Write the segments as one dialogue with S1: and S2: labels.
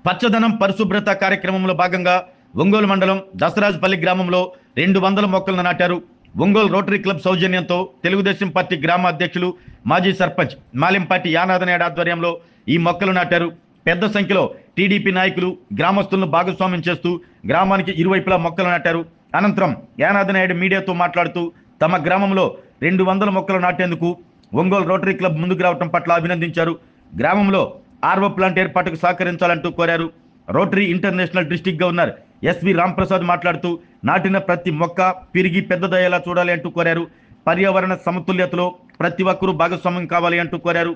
S1: పచ్చదనం పరిశుభ్రత కార్యక్రమంలో భాగంగా ఒంగోలు మండలం దసరాజపల్లి గ్రామంలో 200 మొక్కలను నాటారు. ఒంగోలు రోటరీ క్లబ్ సౌజన్యంతో తెలుగుదేశం పార్టీ గ్రామ అధ్యక్షులు మాజీ సర్పంచ్ మాలింపాటి యానాథనాయుడు ఆధ్వర్యంలో ఈ మొక్కలు నాటారు. పెద్ద సంఖ్యలో టీడీపీ నాయకులు గ్రామస్తులను భాగస్వామ్యం చేస్తూ గ్రామానికి ఇరువైపులా మొక్కలు నాటారు. అనంతరం యానాథనాయుడు మీడియాతో మాట్లాడుతూ తమ గ్రామంలో 200 మొక్కలు నాటేందుకు ఒంగోలు రోటరీ క్లబ్ ముందుకు రావడం పట్ల అభినందించారు. గ్రామంలో ఆర్వో ప్లాంట్ ఏర్పాటుకు సహకరించాలంటూ కోరారు. Rotary International district governor S V Ramprasad మాట్లాడుతూ నాటిన ప్రతి మొక్క పెరిగి పెద్దదయ్యేలా చూడాలి అంటూ కోరారు. పర్యావరణ సమతుల్యతలో ప్రతి ఒక్కరూ భాగస్వామ్యం కావాలి అంటూ కోరారు.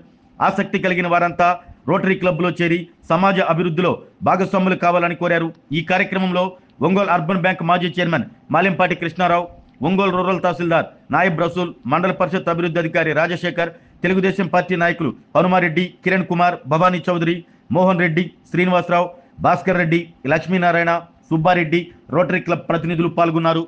S1: ఆసక్తి కలిగిన వారంతా రోటరీ క్లబ్లో చేరి సమాజ అభివృద్ధిలో భాగస్వాములు కావాలని కోరారు. ఈ కార్యక్రమంలో ఒంగోలు అర్బన్ బ్యాంక్ మాజీ చైర్మన్ మాలింపాటి కృష్ణారావు, ఒంగోలు రూరల్ తహసీల్దార్ నాయబ్ రసూల్, మండల పరిషత్ అభివృద్ధి అధికారి రాజశేఖర్, తెలుగుదేశం పార్టీ నాయకులు హనుమారెడ్డి, కిరణ్ కుమార్, భవానీ చౌదరి, మోహన్ రెడ్డి, శ్రీనివాసరావు, భాస్కర్ రెడ్డి, లక్ష్మీనారాయణ, సుబ్బారెడ్డి, రోటరీ క్లబ్ ప్రతినిధులు పాల్గొన్నారు.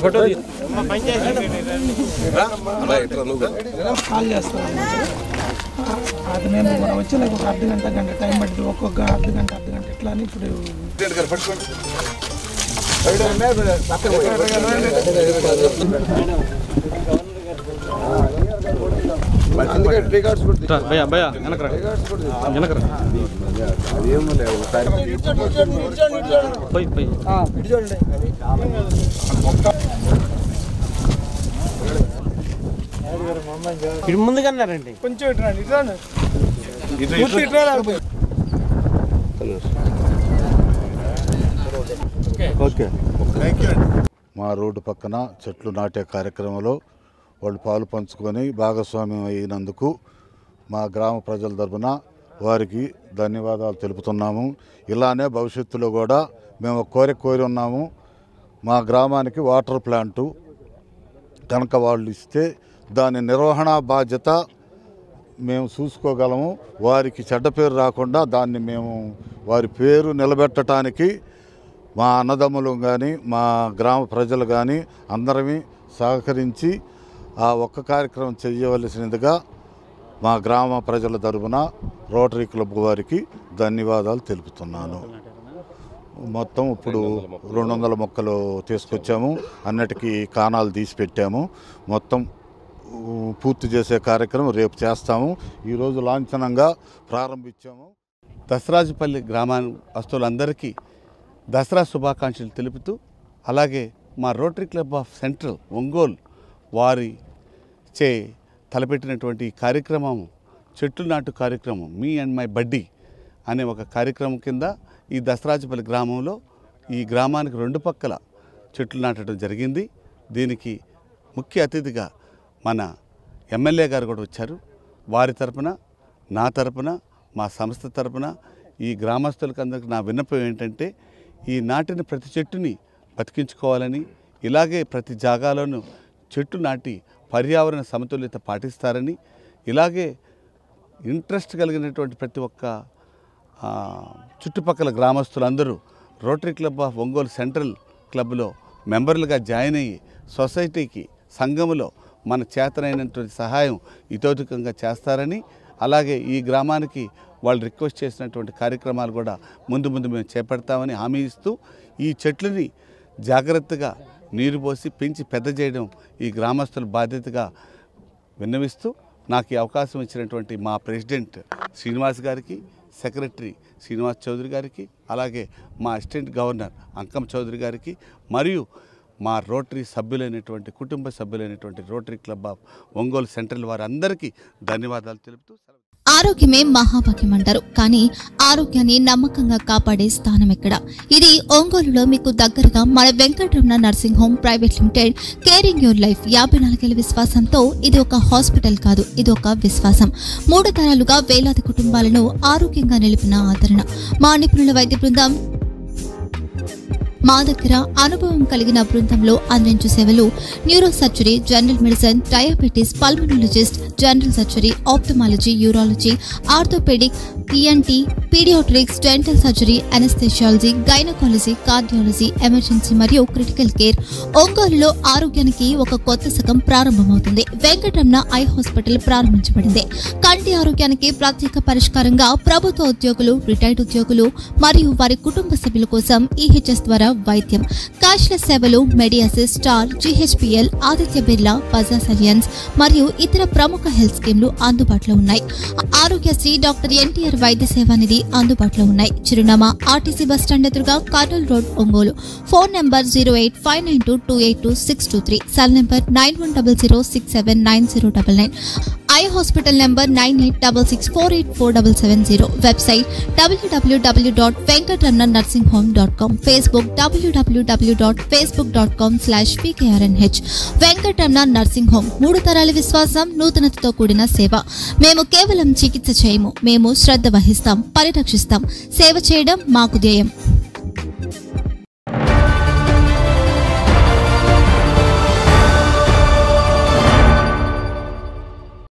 S2: ఫోటో అది మేము వచ్చి ఒక అర్ధ గంట టైం పడుతుంది. ఒక్కొక్క అర్ధ గంట ఇట్లా అని ఇప్పుడు
S3: ముందుగారండి
S2: కొంచెం
S4: మా రోడ్డు పక్కన చెట్లు నాటే కార్యక్రమంలో వాళ్ళు పాలు పంచుకొని భాగస్వామ్యం అయినందుకు మా గ్రామ ప్రజల తరపున వారికి ధన్యవాదాలు తెలుపుతున్నాము. ఇలానే భవిష్యత్తులో కూడా మేము కోరి ఉన్నాము. మా గ్రామానికి వాటర్ ప్లాంటు కనుక వాళ్ళు ఇస్తే దాని నిర్వహణ బాధ్యత మేము చూసుకోగలము. వారికి చెడ్డ పేరు రాకుండా దాన్ని మేము వారి పేరు నిలబెట్టడానికి మా అన్నదమ్ములు కానీ మా గ్రామ ప్రజలు కానీ అందరమీ సహకరించి ఆ ఒక్క కార్యక్రమం చేయవలసినదిగా మా గ్రామ ప్రజల తరపున రోటరీ క్లబ్ వారికి ధన్యవాదాలు తెలుపుతున్నాను. మొత్తం ఇప్పుడు 200 మొక్కలు తీసుకొచ్చాము. అన్నిటికీ కాణాలు తీసి పెట్టాము. మొత్తం పూర్తి చేసే కార్యక్రమం రేపు చేస్తాము. ఈరోజు లాంఛనంగా ప్రారంభించాము.
S5: దసరాజపల్లి గ్రామస్తులందరికీ దసరా శుభాకాంక్షలు తెలుపుతూ, అలాగే మా rotary club of central Ongole వారి చే తలపెట్టినటువంటి కార్యక్రమం చెట్లు నాటు కార్యక్రమం మీ అండ్ మై బడ్డీ అనే ఒక కార్యక్రమం కింద ఈ దసరాజపల్లి గ్రామంలో ఈ గ్రామానికి 2 పక్కల చెట్లు నాటడం జరిగింది. దీనికి ముఖ్య అతిథిగా మన ఎమ్మెల్యే గారు కూడా వచ్చారు. వారి తరపున, నా తరపున, మా సంస్థ తరపున ఈ గ్రామస్తులకు అందరికీ నా విన్నపం ఏంటంటే, ఈ నాటిన ప్రతి చెట్టుని బతికించుకోవాలని, ఇలాగే ప్రతి జాగాలోనూ చెట్టు నాటి పర్యావరణ సమతుల్యత పాటిస్తారని, ఇలాగే ఇంట్రెస్ట్ కలిగినటువంటి ప్రతి ఒక్క చుట్టుపక్కల గ్రామస్తులందరూ rotary club of Ongole central క్లబ్లో మెంబర్లుగా జాయిన్ అయ్యి సొసైటీకి, సంఘములో మన చేతనైనటువంటి సహాయం ఇతోధికంగా చేస్తారని, అలాగే ఈ గ్రామానికి వాళ్ళు రిక్వెస్ట్ చేసినటువంటి కార్యక్రమాలు కూడా ముందు మేము చేపడతామని హామీ ఇస్తూ, ఈ చెట్లని జాగ్రత్తగా నీరు పోసి పెంచి పెద్ద చేయడం ఈ గ్రామస్తుల బాధ్యతగా విన్నవిస్తూ, నాకు ఈ అవకాశం ఇచ్చినటువంటి మా ప్రెసిడెంట్ శ్రీనివాస్ గారికి, సెక్రటరీ శ్రీనివాస్ చౌదరి గారికి, అలాగే మా అసిస్టెంట్ గవర్నర్ అంకం చౌదరి గారికి, మరియు మా రోటరీ సభ్యులైనటువంటి కుటుంబ సభ్యులైనటువంటి Rotary club of Ongole central వారందరికీ ధన్యవాదాలు తెలుపుతూ
S3: ఆరోగ్యమే మహాభాగ్యం అంటారు. కానీ ఆరోగ్యాన్ని నమ్మకంగా కాపాడే స్థానం ఎక్కడ? ఇది ఒంగోలులో మీకు దగ్గరగా మన Venkataramana nursing home private limited. Caring your life 54 ఏళ్ల విశ్వాసంతో ఇది ఒక హాస్పిటల్ కాదు, ఇది ఒక విశ్వాసం. 3 తరాలుగా వేలాది కుటుంబాలను ఆరోగ్యంగా నిలిపిన ఆదరణ. మా నిపుణుల వైద్య బృందం మా దగ్గర అనుభవం కలిగిన బృందంలో అందించే సేవలు neuro surgery, general medicine, diabetes, pulmonologist, general surgery, ophthalmology, urology, orthopaedic, ENT, paediatrics, dental surgery, anaesthesiology, gynaecology, cardiology, emergency మరియు క్రిటికల్ కేర్. ఒంగోలులో ఆరోగ్యానికి ఒక కొత్త శకం ప్రారంభమవుతుంది. వెంకటరమణ ఐ హాస్పిటల్ ప్రారంభించబడింది. కంటి ఆరోగ్యానికి ప్రత్యేక పరిష్కారంగా ప్రభుత్వ ఉద్యోగులు, రిటైర్డ్ ఉద్యోగులు మరియు వారి కుటుంబ సభ్యుల కోసం EHS ద్వారా వైద్యం, క్యాష్లెస్ సేవలు, Medi Assist, Star, GHPL, Aditya Birla, Bajaj Allianz మరియు ఇతర ప్రముఖ హెల్త్ స్కీమ్లు అందుబాటులో ఉన్నాయి. ఆరోగ్యశ్రీ, డాక్టర్ NTR వైద్య సేవా నిధి అందుబాటులో ఉన్నాయి. చిరునామా RTC బస్ స్టాండ్ ఎదురుగా, Kurnool road, Ongole. Phone number 08592282623, cell number 9100679099, eye hospital number 9866484770, website www.venkatramananursinghome.com, Facebook www.facebook.com/VKRNH. Venkataramana nursing home, 3 తరాల విశ్వాసం, నూతనతతో కూడిన సేవ. మేము కేవలం చికిత్స చేయము, మేము శ్రద్ధ వహిస్తాం, పరిరక్షిస్తాం. సేవ చేయడం మాకు ధ్యేయం.